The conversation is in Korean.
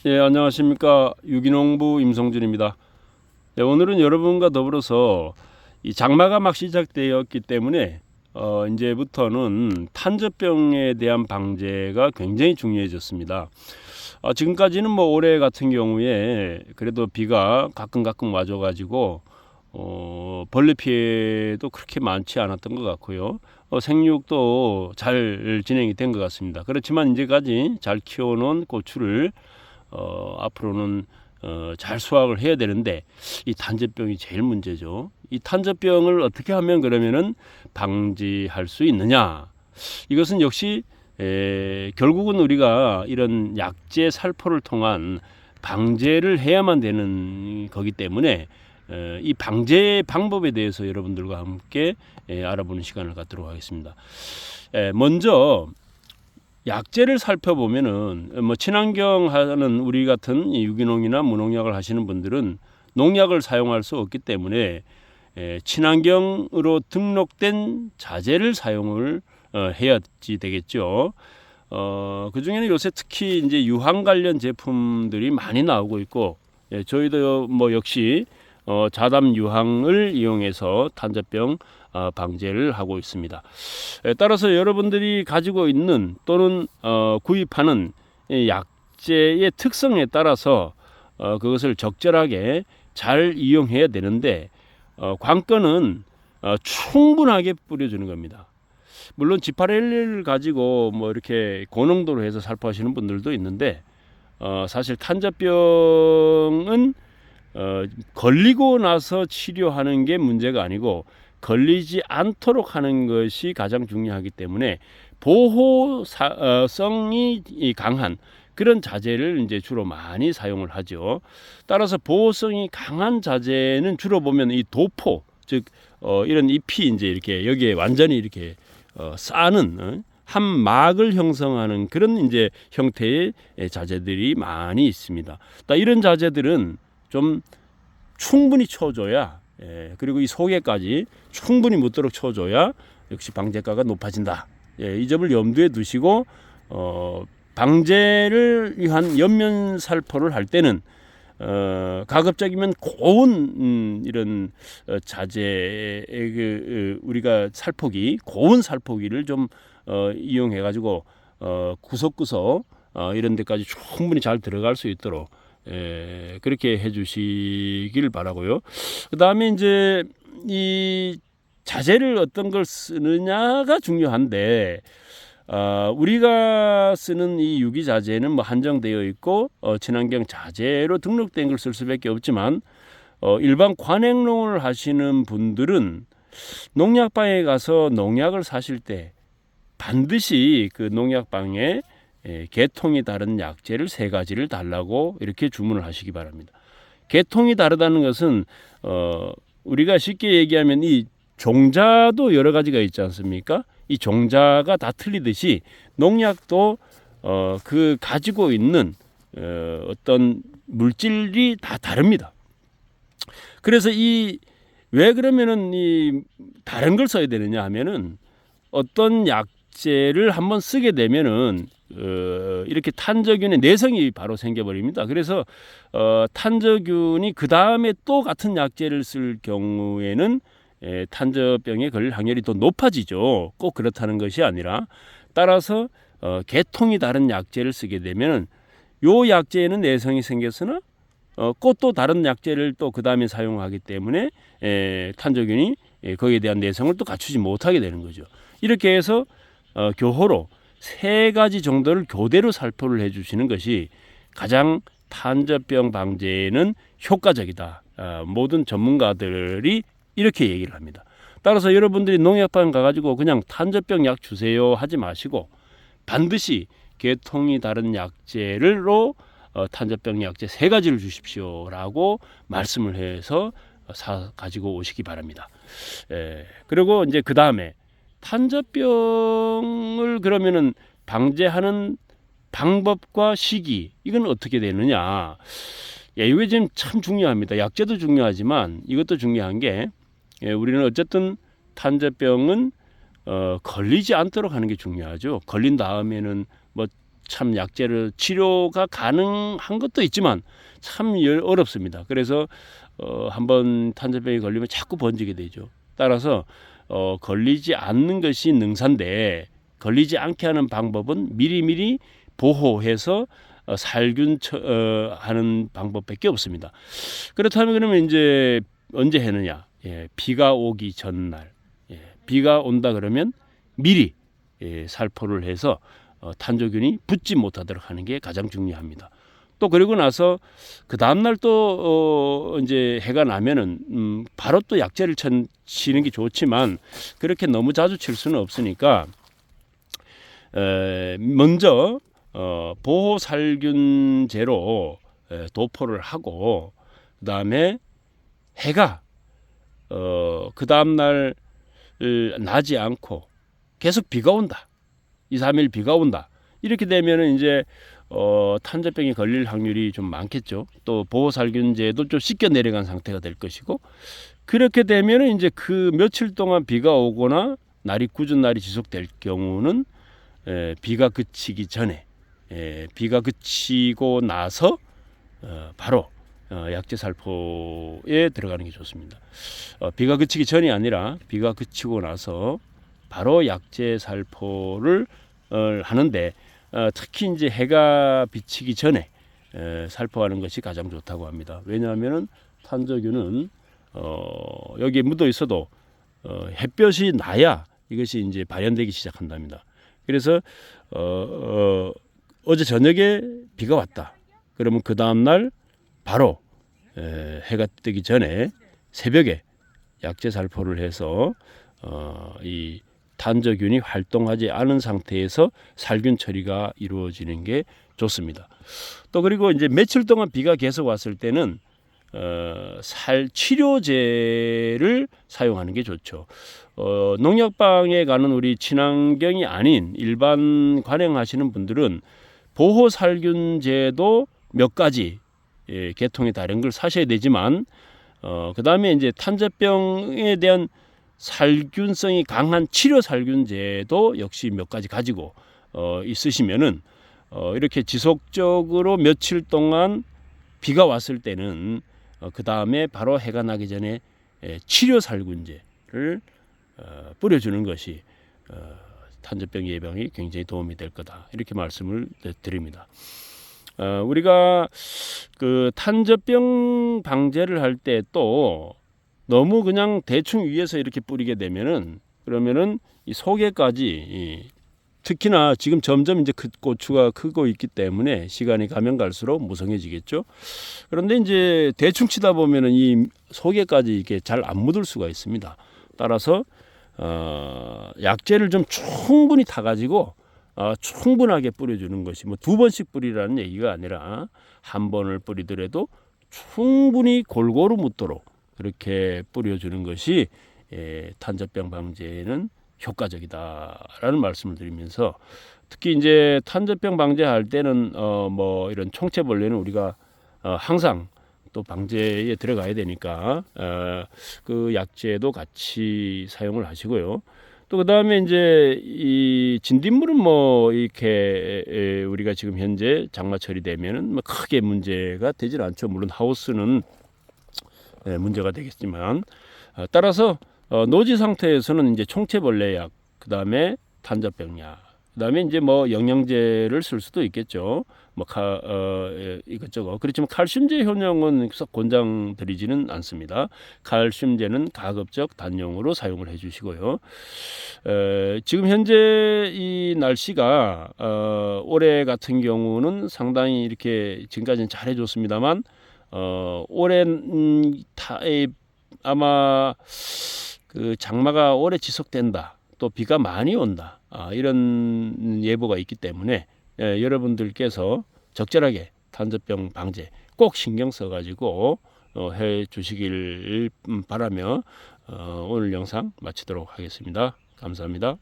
예, 안녕하십니까. 유기농부 임성준입니다. 네, 오늘은 여러분과 더불어서 이 장마가 막 시작되었기 때문에 이제부터는 탄저병에 대한 방제가 굉장히 중요해졌습니다. 지금까지는 뭐 올해 같은 경우에 그래도 비가 가끔 와줘가지고 벌레 피해도 그렇게 많지 않았던 것 같고요. 생육도 잘 진행이 된 것 같습니다. 그렇지만 이제까지 잘 키워놓은 고추를 앞으로는 잘 수확을 해야 되는데 이 탄저병이 제일 문제죠. 이 탄저병을 어떻게 하면 그러면은 방지할 수 있느냐? 이것은 역시 결국은 우리가 이런 약제 살포를 통한 방제를 해야만 되는 거기 때문에 이 방제 방법에 대해서 여러분들과 함께 알아보는 시간을 갖도록 하겠습니다. 먼저 약제를 살펴보면은 뭐 친환경 하는 우리 같은 유기농이나 무농약을 하시는 분들은 농약을 사용할 수 없기 때문에 친환경으로 등록된 자재를 사용을 해야지 되겠죠. 그 중에는 요새 특히 이제 유황 관련 제품들이 많이 나오고 있고, 저희도 뭐 역시 자담 유황을 이용해서 탄저병 방제를 하고 있습니다. 따라서 여러분들이 가지고 있는 또는 구입하는 약재의 특성에 따라서 그것을 적절하게 잘 이용해야 되는데 관건은 충분하게 뿌려주는 겁니다. 물론 지파렐리를 가지고 뭐 이렇게 고농도로 해서 살포하시는 분들도 있는데 사실 탄저병은 걸리고 나서 치료하는 게 문제가 아니고 걸리지 않도록 하는 것이 가장 중요하기 때문에 보호성이 강한 그런 자재를 이제 주로 많이 사용을 하죠. 따라서 보호성이 강한 자재는 주로 보면 이 도포, 즉 이런 잎이 이제 이렇게 여기에 완전히 이렇게 쌓는 한 막을 형성하는 그런 이제 형태의 자재들이 많이 있습니다. 이런 자재들은 좀 충분히 쳐줘야 그리고 이 속에까지 충분히 묻도록 쳐줘야 역시 방제가가 높아진다. 이 점을 염두에 두시고 방제를 위한 옆면 살포를 할 때는 가급적이면 고운 이런 자재의 우리가 살포기 고운 살포기를 좀 이용해 가지고 구석구석 이런 데까지 충분히 잘 들어갈 수 있도록 그렇게 해주시길 바라고요. 그 다음에 이제 이 자재를 어떤 걸 쓰느냐가 중요한데 우리가 쓰는 이 유기자재는 뭐 한정되어 있고 친환경 자재로 등록된 걸 쓸 수밖에 없지만 일반 관행농을 하시는 분들은 농약방에 가서 농약을 사실 때 반드시 그 농약방에 계통이 다른 약재를 3가지를 달라고 이렇게 주문을 하시기 바랍니다. 계통이 다르다는 것은 우리가 쉽게 얘기하면 이 종자도 여러 가지가 있지 않습니까? 이 종자가 다 틀리듯이 농약도 그 가지고 있는 어떤 물질이 다 다릅니다. 그래서 왜 그러면은 이 다른 걸 써야 되느냐 하면은 어떤 약재를 한번 쓰게 되면은 이렇게 탄저균의 내성이 바로 생겨버립니다. 그래서 탄저균이 그 다음에 또 같은 약재를 쓸 경우에는 탄저병에 걸릴 확률이 더 높아지죠. 꼭 그렇다는 것이 아니라 따라서 계통이 다른 약재를 쓰게 되면 요 약재에는 내성이 생겼으나 또 다른 약재를 또 그 다음에 사용하기 때문에 탄저균이 거기에 대한 내성을 또 갖추지 못하게 되는 거죠. 이렇게 해서 교호로 3가지 정도를 교대로 살포를 해주시는 것이 가장 탄저병 방제에는 효과적이다. 모든 전문가들이 이렇게 얘기를 합니다. 따라서 여러분들이 농약방 가가지고 그냥 탄저병 약 주세요 하지 마시고 반드시 계통이 다른 약재로 탄저병 약재 3가지를 주십시오라고 말씀을 해서 가지고 오시기 바랍니다. 그리고 이제 그 다음에 탄저병을 그러면은 방제하는 방법과 시기 이건 어떻게 되느냐? 이게 지금 참 중요합니다. 약제도 중요하지만 이것도 중요한 게 우리는 어쨌든 탄저병은 걸리지 않도록 하는 게 중요하죠. 걸린 다음에는 뭐 참 약재를 치료가 가능한 것도 있지만 참 어렵습니다. 그래서 한번 탄저병에 걸리면 자꾸 번지게 되죠. 따라서 걸리지 않는 것이 능사인데 걸리지 않게 하는 방법은 미리미리 보호해서 살균 하는 방법밖에 없습니다. 그렇다면 그러면 이제 언제 해느냐? 예, 비가 오기 전날, 비가 온다 그러면 미리 살포를 해서 탄저균이 붙지 못하도록 하는 게 가장 중요합니다. 또 그리고 나서 그 다음날 또 이제 해가 나면은 바로 또 약재를 치는 게 좋지만 그렇게 너무 자주 칠 수는 없으니까 먼저 보호살균제로 도포를 하고 그다음에 해가 그 다음날 나지 않고 계속 비가 온다. 2, 3일 비가 온다. 이렇게 되면은 이제 탄저병에 걸릴 확률이 좀 많겠죠. 또 보호살균제도 좀 씻겨 내려간 상태가 될 것이고 그렇게 되면은 이제 그 며칠 동안 비가 오거나 날이 꾸준 날이 지속될 경우는 비가 그치기 전에 비가 그치고 나서 바로 약재 살포에 들어가는 게 좋습니다. 비가 그치기 전이 아니라 비가 그치고 나서 바로 약재 살포를 하는데 특히 이제 해가 비치기 전에 살포하는 것이 가장 좋다고 합니다. 왜냐하면은 탄저균은 여기에 묻어 있어도 햇볕이 나야 이것이 이제 발현되기 시작한답니다. 그래서 어제 저녁에 비가 왔다. 그러면 그 다음 날 바로 해가 뜨기 전에 새벽에 약재 살포를 해서 이 탄저균이 활동하지 않은 상태에서 살균 처리가 이루어지는 게 좋습니다. 또 그리고 이제 며칠 동안 비가 계속 왔을 때는 치료제를 사용하는 게 좋죠. 농약방에 가는 우리 친환경이 아닌 일반 관행하시는 분들은 보호살균제도 몇 가지 계통이 다른 걸 사셔야 되지만 그 다음에 이제 탄저병에 대한 살균성이 강한 치료 살균제도 역시 몇 가지 가지고 있으시면은 이렇게 지속적으로 며칠 동안 비가 왔을 때는 그 다음에 바로 해가 나기 전에 치료 살균제를 뿌려주는 것이 탄저병 예방에 굉장히 도움이 될 거다 이렇게 말씀을 드립니다. 우리가 그 탄저병 방제를 할 때 또 너무 그냥 대충 위에서 이렇게 뿌리게 되면은 그러면은 이 속에까지 특히나 지금 점점 이제 고추가 크고 있기 때문에 시간이 가면 갈수록 무성해지겠죠. 그런데 이제 대충 치다 보면은 이 속에까지 이게 잘 안 묻을 수가 있습니다. 따라서 약재를 좀 충분히 타가지고 충분하게 뿌려주는 것이 뭐 2번씩 뿌리라는 얘기가 아니라 한 번을 뿌리더라도 충분히 골고루 묻도록 그렇게 뿌려주는 것이 탄저병 방제에는 효과적이다라는 말씀을 드리면서 특히 이제 탄저병 방제할 때는 뭐 이런 총체벌레는 우리가 항상 또 방제에 들어가야 되니까 그 약재도 같이 사용을 하시고요. 또 그다음에 이제 이 진딧물은 뭐 이렇게 우리가 지금 현재 장마철이 되면은 뭐 크게 문제가 되질 않죠. 물론 하우스는 문제가 되겠지만 따라서 노지 상태에서는 이제 총체벌레약, 그다음에 탄저병약, 그다음에 이제 뭐 영양제를 쓸 수도 있겠죠. 뭐 이것저것. 그렇지만 칼슘제 효능은 썩 권장드리지는 않습니다. 칼슘제는 가급적 단용으로 사용을 해주시고요. 지금 현재 이 날씨가 올해 같은 경우는 상당히 이렇게 지금까지는 잘 해줬습니다만 올해 아마 그 장마가 오래 지속된다. 또 비가 많이 온다. 이런 예보가 있기 때문에 여러분들께서 적절하게 탄저병 방제 꼭 신경 써가지고 해 주시길 바라며 오늘 영상 마치도록 하겠습니다. 감사합니다.